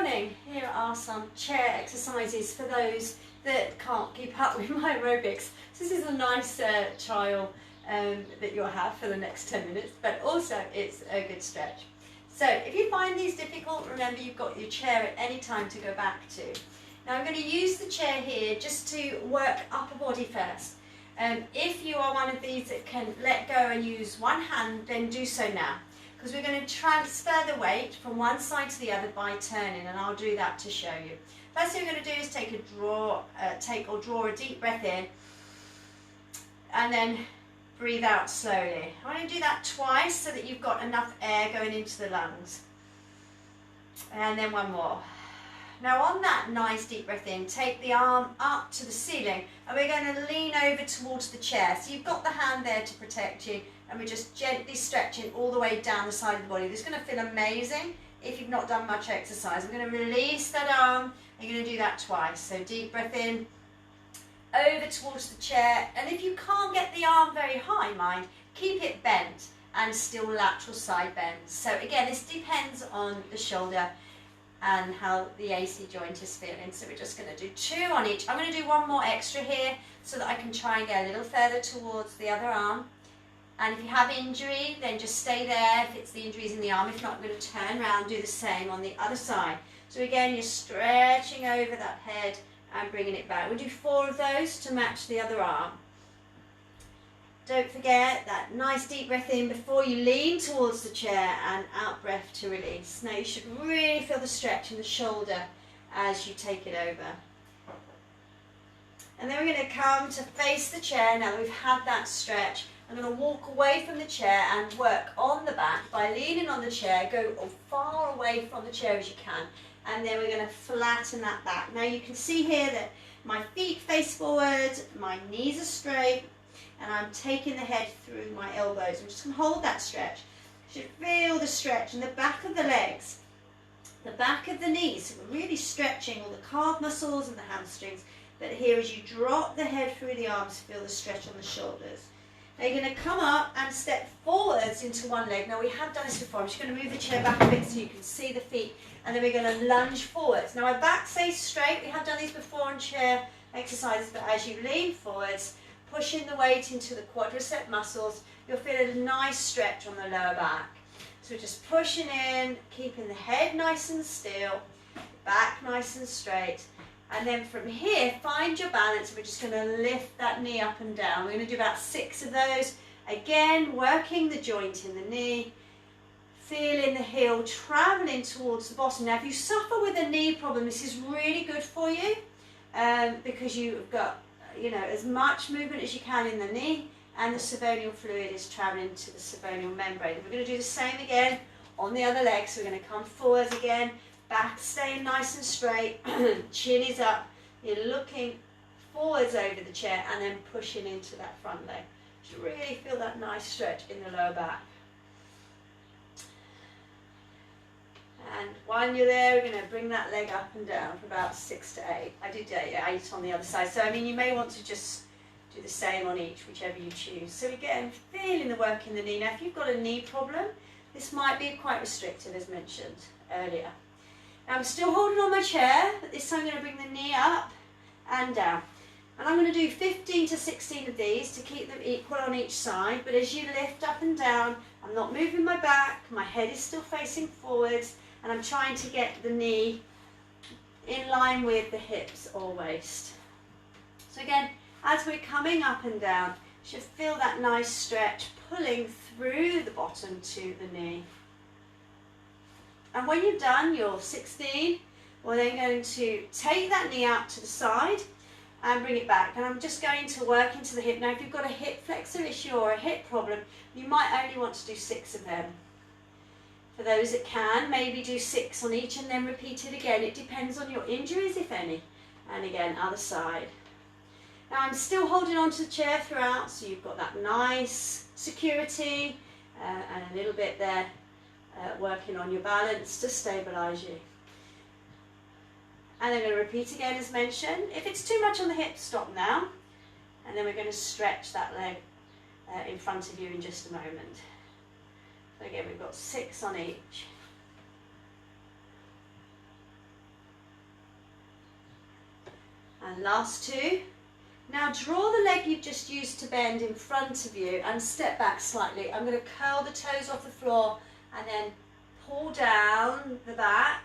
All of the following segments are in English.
morning. Here are some chair exercises for those that can't keep up with my aerobics. So this is a nice trial that you'll have for the next 10 minutes, but also it's a good stretch. So if you find these difficult, remember you've got your chair at any time to go back to. Now I'm going to use the chair here just to work upper body first. If you are one of these that can let go and use one hand, then do so now. Because we're going to transfer the weight from one side to the other by turning, and I'll do that to show you. First thing we're going to do is draw a deep breath in, and then breathe out slowly. I want to do that twice so that you've got enough air going into the lungs. And then one more. Now on that nice deep breath in, take the arm up to the ceiling, and we're going to lean over towards the chair. So you've got the hand there to protect you, and we're just gently stretching all the way down the side of the body. This is going to feel amazing if you've not done much exercise. I'm going to release that arm, and you're going to do that twice. So deep breath in, over towards the chair, and if you can't get the arm very high, mind, keep it bent and still lateral side bends. So again, this depends on the shoulder and how the AC joint is feeling. So we're just going to do 2 on each. I'm going to do one more extra here so that I can try and get a little further towards the other arm. And if you have injury, then just stay there if it's the injuries in the arm. If not, I'm going to turn around and do the same on the other side. So again, you're stretching over that head and bringing it back. We'll do 4 of those to match the other arm. Don't forget that nice deep breath in before you lean towards the chair, and out breath to release. Now you should really feel the stretch in the shoulder as you take it over. And then we're going to come to face the chair. Now that we've had that stretch, I'm going to walk away from the chair and work on the back by leaning on the chair. Go as far away from the chair as you can, and then we're going to flatten that back. Now you can see here that my feet face forward, my knees are straight, and I'm taking the head through my elbows. I'm just going to hold that stretch. You should feel the stretch in the back of the legs, the back of the knees. So we're really stretching all the calf muscles and the hamstrings. But here, as you drop the head through the arms, feel the stretch on the shoulders. Now you're going to come up and step forwards into one leg. Now we have done this before. I'm just going to move the chair back a bit so you can see the feet. And then we're going to lunge forwards. Now my back stays straight. We have done these before on chair exercises, but as you lean forwards, pushing the weight into the quadricep muscles, you'll feel a nice stretch on the lower back. So we're just pushing in, keeping the head nice and still, back nice and straight. And then from here, find your balance. We're just going to lift that knee up and down. We're going to do about 6 of those. Again, working the joint in the knee, feeling the heel traveling towards the bottom. Now, if you suffer with a knee problem, this is really good for you because you've got as much movement as you can in the knee, and the synovial fluid is traveling to the synovial membrane. We're going to do the same again on the other leg. So we're going to come forwards again, back staying nice and straight, chin is up, you're looking forwards over the chair and then pushing into that front leg. You should really feel that nice stretch in the lower back. And while you're there, we're going to bring that leg up and down for about 6 to 8. I did 8 on the other side. So, you may want to just do the same on each, whichever you choose. So again, feeling the work in the knee. Now, if you've got a knee problem, this might be quite restrictive, as mentioned earlier. Now, I'm still holding on my chair, but this time I'm going to bring the knee up and down. And I'm going to do 15 to 16 of these to keep them equal on each side. But as you lift up and down, I'm not moving my back, my head is still facing forwards, and I'm trying to get the knee in line with the hips or waist. So again, as we're coming up and down, you should feel that nice stretch pulling through the bottom to the knee. And when you're done, your 16, we're then going to take that knee out to the side and bring it back. And I'm just going to work into the hip. Now, if you've got a hip flexor issue or a hip problem, you might only want to do 6 of them. For those that can, maybe do 6 on each and then repeat it again. It depends on your injuries, if any. And again, other side. Now, I'm still holding on to the chair throughout, so you've got that nice security and a little bit there working on your balance to stabilise you. And then we're going to repeat again as mentioned. If it's too much on the hips, stop now. And then we're going to stretch that leg in front of you in just a moment. So again, we've got 6 on each. And last two. Now draw the leg you've just used to bend in front of you and step back slightly. I'm going to curl the toes off the floor and then pull down the back,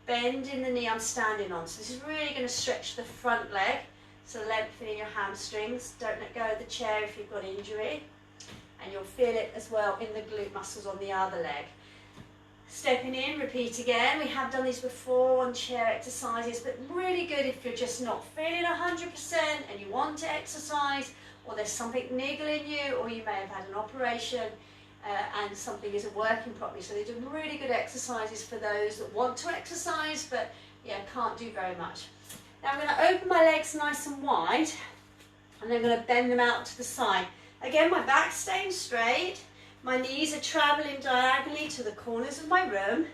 bend in the knee I'm standing on. So this is really going to stretch the front leg, so lengthening your hamstrings. Don't let go of the chair if you've got injury. And you'll feel it as well in the glute muscles on the other leg. Stepping in, repeat again. We have done these before on chair exercises, but really good if you're just not feeling 100% and you want to exercise, or there's something niggling you, or you may have had an operation and something isn't working properly. So these are really good exercises for those that want to exercise, but yeah, can't do very much. Now I'm going to open my legs nice and wide, and I'm going to bend them out to the side. Again, my back's staying straight. My knees are travelling diagonally to the corners of my room,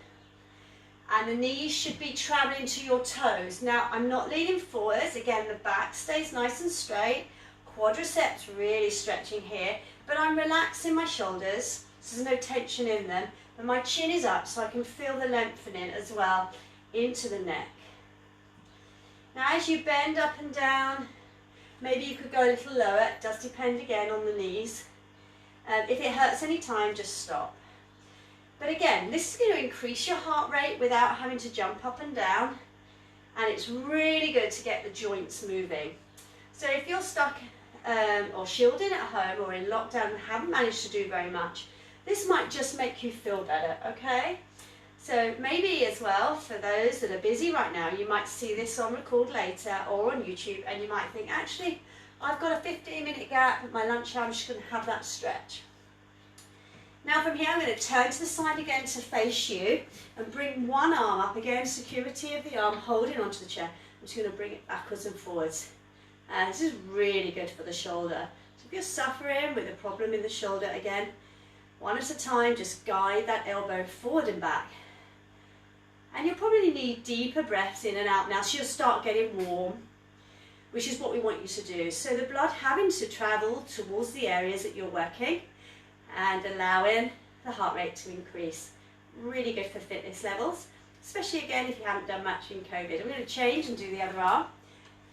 and the knees should be travelling to your toes. Now, I'm not leaning forwards. Again, the back stays nice and straight. Quadriceps really stretching here, but I'm relaxing my shoulders, so there's no tension in them. And my chin is up, so I can feel the lengthening as well into the neck. Now, as you bend up and down, maybe you could go a little lower. It does depend again on the knees. If it hurts any time, just stop. But again, this is going to increase your heart rate without having to jump up and down. And it's really good to get the joints moving. So if you're stuck or shielding at home or in lockdown and haven't managed to do very much, this might just make you feel better, okay? So maybe as well, for those that are busy right now, you might see this on record later or on YouTube, and you might think, actually, I've got a 15-minute gap at my lunch hour, I'm just going to have that stretch. Now from here, I'm going to turn to the side again to face you and bring one arm up again, security of the arm, holding onto the chair. I'm just going to bring it backwards and forwards. And this is really good for the shoulder. So if you're suffering with a problem in the shoulder, again, one at a time, just guide that elbow forward and back. And you'll probably need deeper breaths in and out now, so you'll start getting warm, which is what we want you to do. So the blood having to travel towards the areas that you're working and allowing the heart rate to increase. Really good for fitness levels, especially again if you haven't done much in COVID. I'm going to change and do the other arm.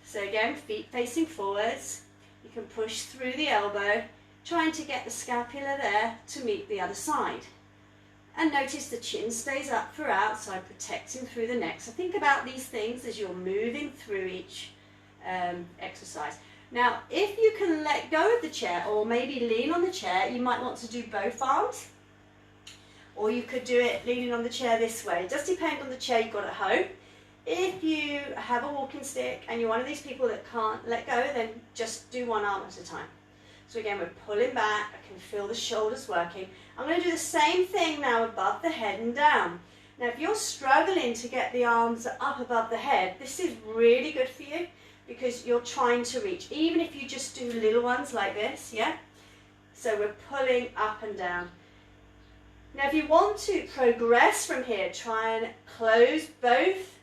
So again, feet facing forwards. You can push through the elbow, trying to get the scapula there to meet the other side. And notice the chin stays up throughout, so I'm protecting through the neck. So think about these things as you're moving through each exercise. Now, if you can let go of the chair or maybe lean on the chair, you might want to do both arms, or you could do it leaning on the chair this way. It does depend on the chair you've got at home. If you have a walking stick and you're one of these people that can't let go, then just do one arm at a time. So again, we're pulling back. I can feel the shoulders working. I'm going to do the same thing now above the head and down. Now, if you're struggling to get the arms up above the head, this is really good for you, because you're trying to reach, even if you just do little ones like this, yeah? So we're pulling up and down. Now, if you want to progress from here, try and close both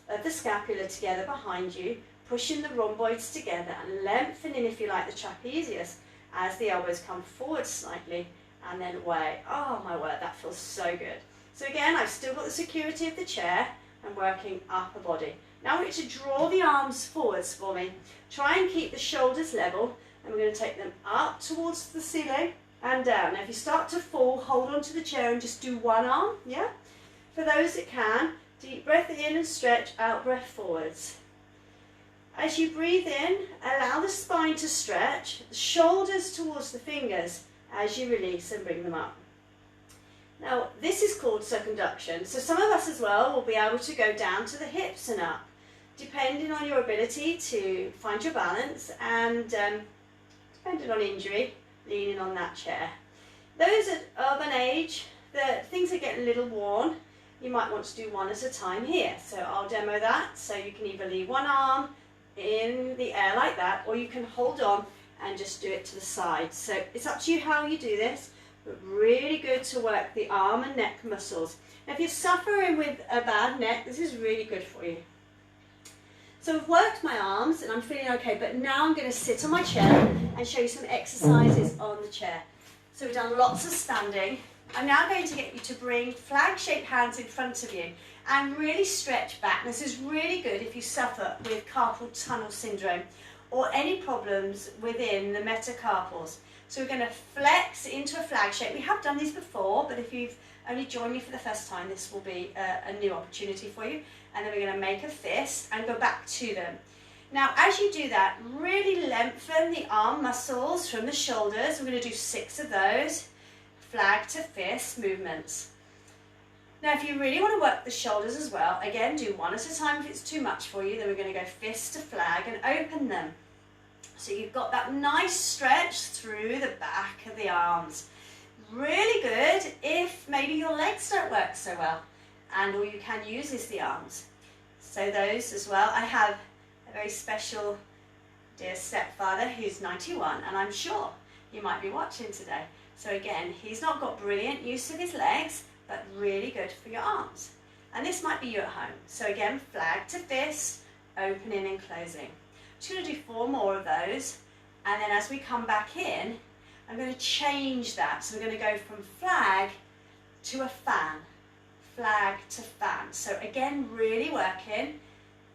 of the scapula together behind you, pushing the rhomboids together and lengthening, if you like, the trapezius as the elbows come forward slightly and then away. Oh my word, that feels so good. So again, I've still got the security of the chair and working upper body. Now I want you to draw the arms forwards for me. Try and keep the shoulders level, and we're going to take them up towards the ceiling and down. Now if you start to fall, hold onto the chair and just do one arm, yeah? For those that can, deep breath in and stretch, out breath forwards. As you breathe in, allow the spine to stretch, the shoulders towards the fingers as you release and bring them up. Now this is called circumduction, so some of us as well will be able to go down to the hips and up, depending on your ability to find your balance and depending on injury, leaning on that chair. Those of an age that things are getting a little worn, you might want to do one at a time here. So I'll demo that. So you can either leave one arm in the air like that, or you can hold on and just do it to the side. So it's up to you how you do this, but really good to work the arm and neck muscles. Now if you're suffering with a bad neck, this is really good for you. So I've worked my arms and I'm feeling okay, but now I'm going to sit on my chair and show you some exercises on the chair. So we've done lots of standing. I'm now going to get you to bring flag-shaped hands in front of you. and really stretch back. This is really good if you suffer with carpal tunnel syndrome or any problems within the metacarpals. So we're going to flex into a flag shape. We have done these before, but if you've only joined me for the first time, this will be a new opportunity for you. And then we're going to make a fist and go back to them. Now, as you do that, really lengthen the arm muscles from the shoulders. We're going to do 6 of those flag to fist movements. Now, if you really want to work the shoulders as well, again, do 1 at a time if it's too much for you. Then we're going to go fist to flag and open them. So you've got that nice stretch through the back of the arms. Really good if maybe your legs don't work so well and all you can use is the arms. So those as well. I have a very special dear stepfather who's 91 and I'm sure you might be watching today. So again, he's not got brilliant use of his legs, but really good for your arms. And this might be you at home. So again, flag to fist, opening and closing. I'm just going to do 4 more of those, and then as we come back in, I'm going to change that. So we're going to go from flag to a fan, flag to fan. So again, really working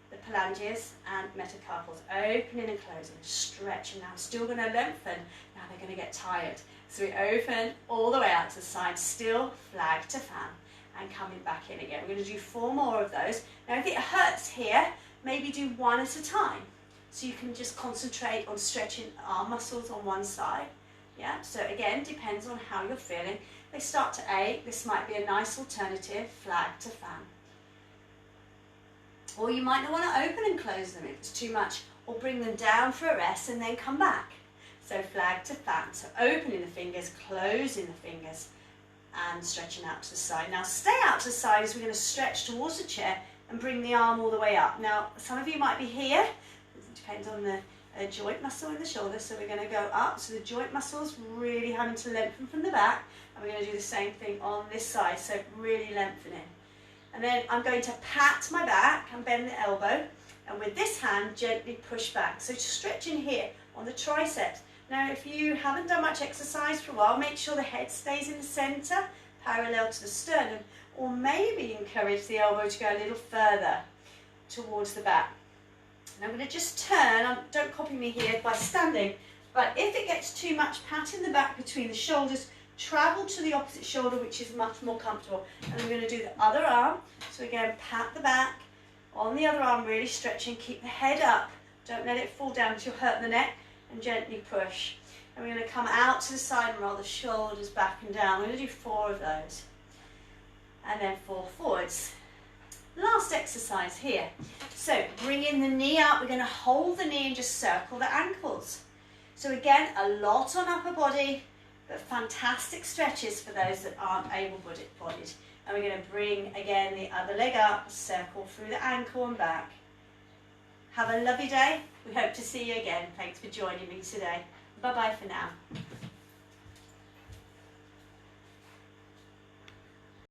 the phalanges and metacarpals, opening and closing, stretching. Now I'm still going to lengthen. Now they're going to get tired. So we open all the way out to the side, still flag to fan, and coming back in again. We're going to do 4 more of those. Now if it hurts here, maybe do 1 at a time. So you can just concentrate on stretching arm muscles on one side. Yeah, so again, depends on how you're feeling. They start to ache, this might be a nice alternative, flag to fan. Or you might not want to open and close them if it's too much, or bring them down for a rest and then come back. So flag to fan, so opening the fingers, closing the fingers, and stretching out to the side. Now stay out to the side as we're going to stretch towards the chair and bring the arm all the way up. Now some of you might be here. It depends on the joint muscle in the shoulder, so we're going to go up, so the joint muscles really having to lengthen from the back, and we're going to do the same thing on this side, so really lengthening. And then I'm going to pat my back and bend the elbow, and with this hand gently push back, so stretching here on the triceps. Now if you haven't done much exercise for a while, make sure the head stays in the centre, parallel to the sternum, or maybe encourage the elbow to go a little further towards the back. And I'm going to just turn, don't copy me here by standing, but if it gets too much, pat in the back between the shoulders, travel to the opposite shoulder, which is much more comfortable. And I'm going to do the other arm. So again, pat the back, on the other arm, really stretching, keep the head up, don't let it fall down because you'll hurt the neck, and gently push. And we're going to come out to the side and roll the shoulders back and down. We're going to do 4 of those. And then 4 forwards. Last exercise here. So bringing the knee up, we're going to hold the knee and just circle the ankles. So again, a lot on upper body, but fantastic stretches for those that aren't able-bodied. And we're going to bring, again, the other leg up, circle through the ankle and back. Have a lovely day. We hope to see you again. Thanks for joining me today. Bye-bye for now.